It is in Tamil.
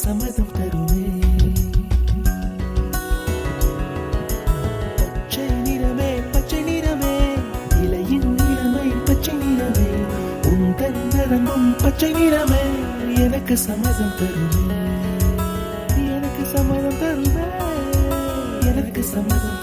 சம்மதம் தருமே. பச்சை நிறமே பச்சை நிறமே, இலையின் நிறமை பச்சை நிறமே, உந்தன் நரம்பும் பச்சை நிறமே, எனக்கு சம்மதம் தருமே, எனக்கு சம்மதம் தருமே, எனக்கு சம்மதம்